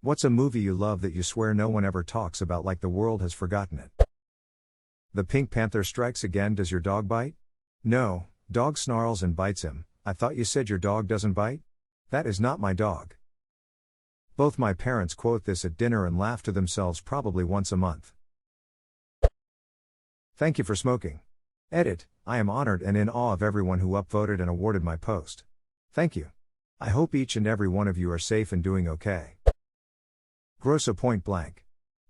What's a movie you love that you swear no one ever talks about, like the world has forgotten it? The Pink Panther strikes again. Does your dog bite? No, dog snarls and bites him. I thought you said your dog doesn't bite? That is not my dog. Both my parents quote this at dinner and laugh to themselves probably once a month. Thank you for smoking. Edit, I am honored and in awe of everyone who upvoted and awarded my post. Thank you. I hope each and every one of you are safe and doing okay. Grossa point blank.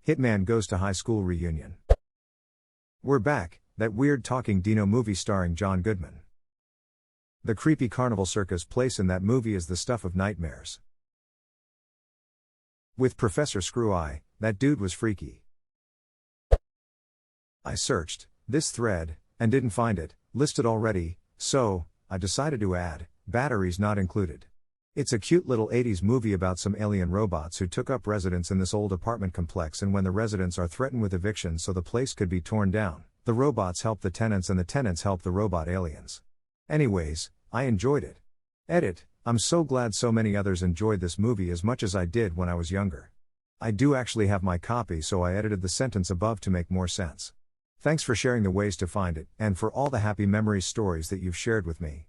Hitman goes to high school reunion. We're back, that weird talking Dino movie starring John Goodman. The creepy carnival circus place in that movie is the stuff of nightmares. With Professor Screw-Eye, that dude was freaky. I searched this thread and didn't find it listed already, so I decided to add batteries not included. It's a cute little 80s movie about some alien robots who took up residence in this old apartment complex, and when the residents are threatened with eviction so the place could be torn down, the robots help the tenants and the tenants help the robot aliens. Anyways, I enjoyed it. Edit, I'm so glad so many others enjoyed this movie as much as I did when I was younger. I do actually have my copy, so I edited the sentence above to make more sense. Thanks for sharing the ways to find it, and for all the happy memories stories that you've shared with me.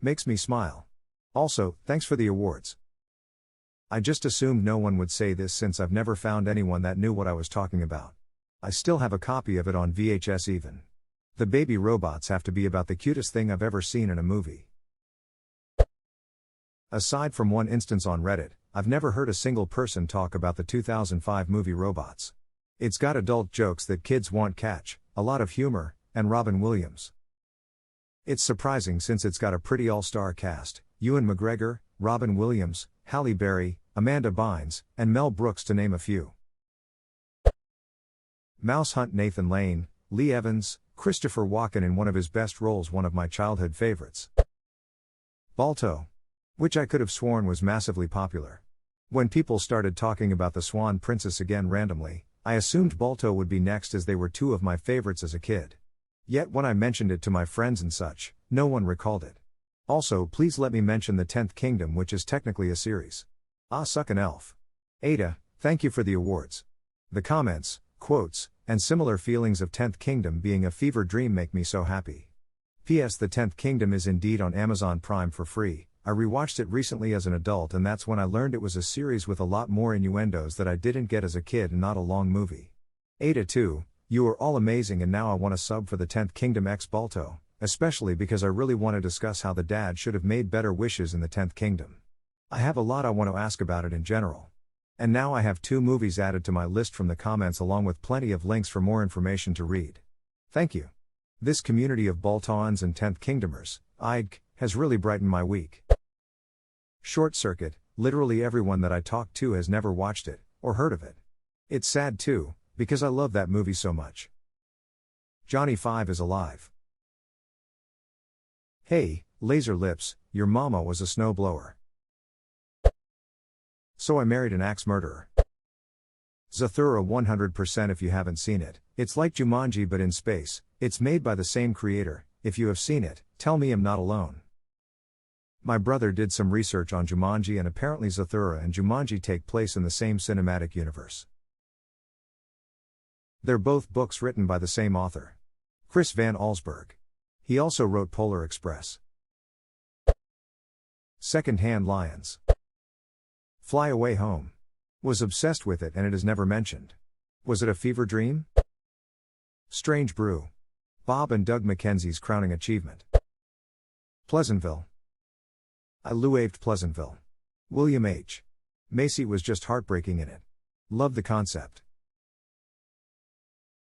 Makes me smile. Also, thanks for the awards. I just assumed no one would say this since I've never found anyone that knew what I was talking about. I still have a copy of it on VHS even. The baby robots have to be about the cutest thing I've ever seen in a movie. Aside from one instance on Reddit, I've never heard a single person talk about the 2005 movie Robots. It's got adult jokes that kids won't catch, a lot of humor, and Robin Williams. It's surprising since it's got a pretty all-star cast: Ewan McGregor, Robin Williams, Halle Berry, Amanda Bynes, and Mel Brooks to name a few. Mouse Hunt: Nathan Lane, Lee Evans, Christopher Walken in one of his best roles, one of my childhood favorites. Balto, which I could have sworn was massively popular. When people started talking about the Swan Princess again randomly, I assumed Balto would be next as they were two of my favorites as a kid. Yet when I mentioned it to my friends and such, no one recalled it. Also, please let me mention the 10th Kingdom, which is technically a series. Ah, suck an elf. Ada, thank you for the awards. The comments, quotes, and similar feelings of 10th Kingdom being a fever dream make me so happy. P.S. The 10th Kingdom is indeed on Amazon Prime for free. I rewatched it recently as an adult, and that's when I learned it was a series with a lot more innuendos that I didn't get as a kid and not a long movie. Ada 2, you are all amazing, and now I want a sub for the 10th Kingdom x Balto, especially because I really want to discuss how the dad should have made better wishes in the 10th Kingdom. I have a lot I want to ask about it in general. And now I have 2 movies added to my list from the comments, along with plenty of links for more information to read. Thank you. This community of Baltoans and 10th Kingdomers, has really brightened my week. Short Circuit, literally everyone that I talked to has never watched it, or heard of it. It's sad too, because I love that movie so much. Johnny 5 is alive. Hey, Laser Lips, your mama was a snowblower. So I married an axe murderer. Zathura 100% if you haven't seen it, it's like Jumanji but in space, it's made by the same creator. If you have seen it, tell me I'm not alone. My brother did some research on Jumanji, and apparently Zathura and Jumanji take place in the same cinematic universe. They're both books written by the same author, Chris Van Allsburg. He also wrote Polar Express. Second-Hand Lions. Fly Away Home. Was obsessed with it and it is never mentioned. Was it a fever dream? Strange Brew. Bob and Doug Mackenzie's crowning achievement. Pleasantville. I loved Pleasantville. William H. Macy was just heartbreaking in it. Love the concept.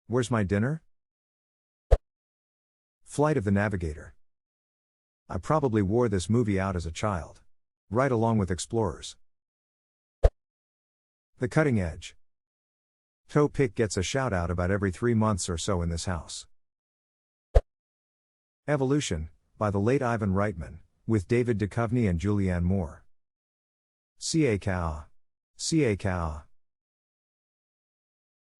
Where's My Dinner? Flight of the Navigator. I probably wore this movie out as a child. Right along with Explorers. The Cutting Edge. Toe Pick gets a shout out about every 3 months or so in this house. Evolution, by the late Ivan Reitman, with David Duchovny and Julianne Moore. Ca.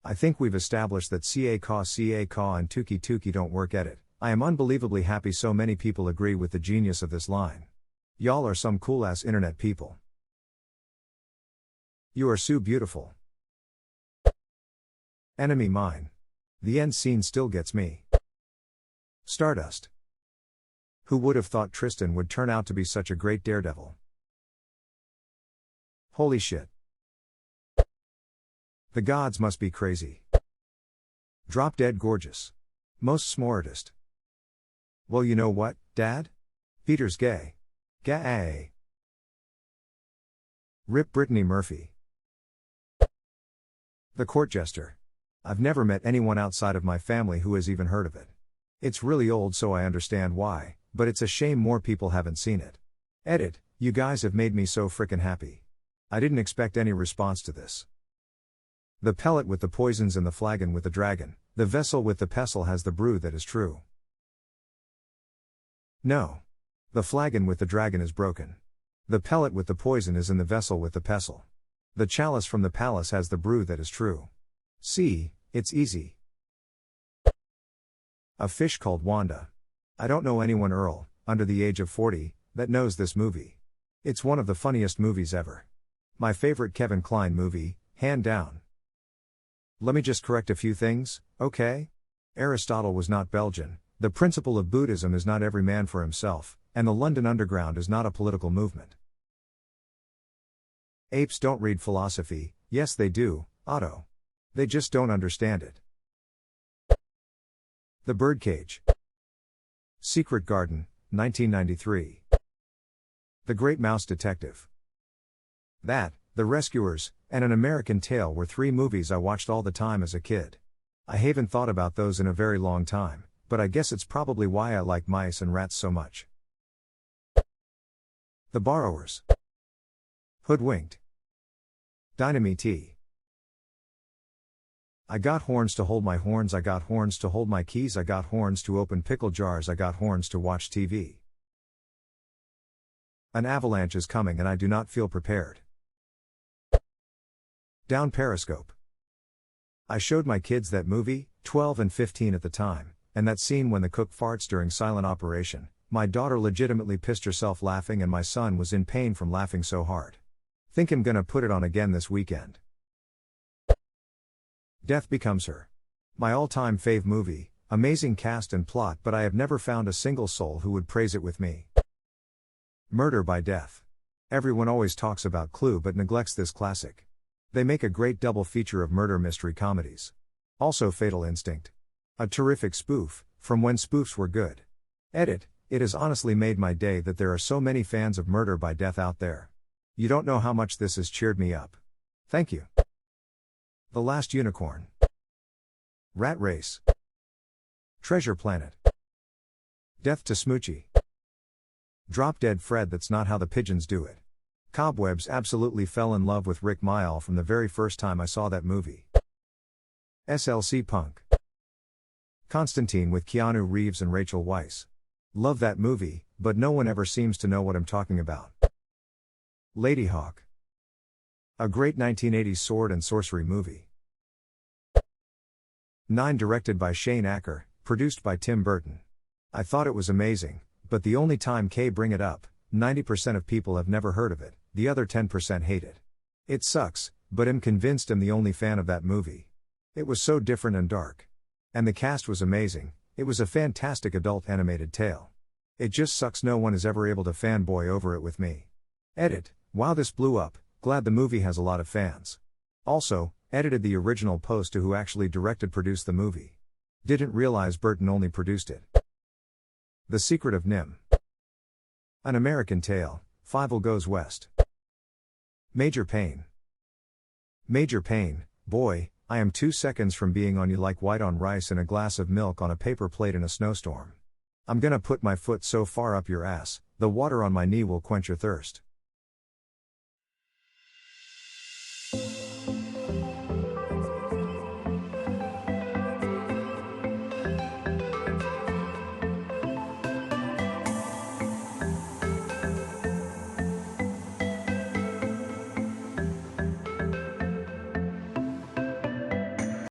I think we've established that Ca and Tuki Tuki don't work. Edit. I am unbelievably happy so many people agree with the genius of this line. Y'all are some cool ass internet people. You are so beautiful. Enemy mine. The end scene still gets me. Stardust. Who would have thought Tristan would turn out to be such a great daredevil? Holy shit. The gods must be crazy. Drop dead gorgeous. Most smartest. Well, you know what, Dad? Peter's gay. Gay. Rip Brittany Murphy. The Court Jester. I've never met anyone outside of my family who has even heard of it. It's really old, so I understand why, but it's a shame more people haven't seen it. Edit, you guys have made me so frickin' happy. I didn't expect any response to this. The pellet with the poisons and the flagon with the dragon, the vessel with the pestle has the brew that is true. No. The flagon with the dragon is broken. The pellet with the poison is in the vessel with the pestle. The chalice from the palace has the brew that is true. See, it's easy. A fish called Wanda. I don't know anyone, Earl, under the age of 40, that knows this movie. It's one of the funniest movies ever. My favorite Kevin Kline movie, hand down. Let me just correct a few things, okay? Aristotle was not Belgian, the principle of Buddhism is not every man for himself, and the London Underground is not a political movement. Apes don't read philosophy, yes they do, Otto. They just don't understand it. The Birdcage. Secret Garden, 1993. The Great Mouse Detective. That, The Rescuers, and An American Tale were three movies I watched all the time as a kid. I haven't thought about those in a very long time, but I guess it's probably why I like mice and rats so much. The Borrowers. Hoodwinked. Dynamite. I got horns to hold my horns, I got horns to hold my keys, I got horns to open pickle jars, I got horns to watch TV. An avalanche is coming and I do not feel prepared. Down Periscope. I showed my kids that movie, 12 and 15 at the time, and that scene when the cook farts during silent operation. My daughter legitimately pissed herself laughing and my son was in pain from laughing so hard. Think I'm gonna put it on again this weekend. Death Becomes Her. My all-time fave movie, amazing cast and plot, but I have never found a single soul who would praise it with me. Murder by Death. Everyone always talks about Clue but neglects this classic. They make a great double feature of murder mystery comedies. Also Fatal Instinct. A terrific spoof, from when spoofs were good. Edit, it has honestly made my day that there are so many fans of Murder by Death out there. You don't know how much this has cheered me up. Thank you. The Last Unicorn. Rat Race. Treasure Planet. Death to Smoochie. Drop Dead Fred, That's Not How the Pigeons Do It. Cobwebs absolutely fell in love with Rick Mayall from the very first time I saw that movie. SLC Punk. Constantine with Keanu Reeves and Rachel Weisz. Love that movie, but no one ever seems to know what I'm talking about. Ladyhawke. A great 1980s sword and sorcery movie. 9 directed by Shane Acker, produced by Tim Burton. I thought it was amazing, but the only time K bring it up, 90% of people have never heard of it, the other 10% hate it. It sucks, but I'm convinced I'm the only fan of that movie. It was so different and dark. And the cast was amazing, it was a fantastic adult animated tale. It just sucks no one is ever able to fanboy over it with me. Edit, wow, this blew up, glad the movie has a lot of fans. Also, edited the original post to who actually produced the movie. Didn't realize Burton only produced it. The Secret of Nim. An American Tale, Fievel Goes West. Major Pain. Major Pain, boy, I am 2 seconds from being on you like white on rice in a glass of milk on a paper plate in a snowstorm. I'm gonna put my foot so far up your ass, the water on my knee will quench your thirst.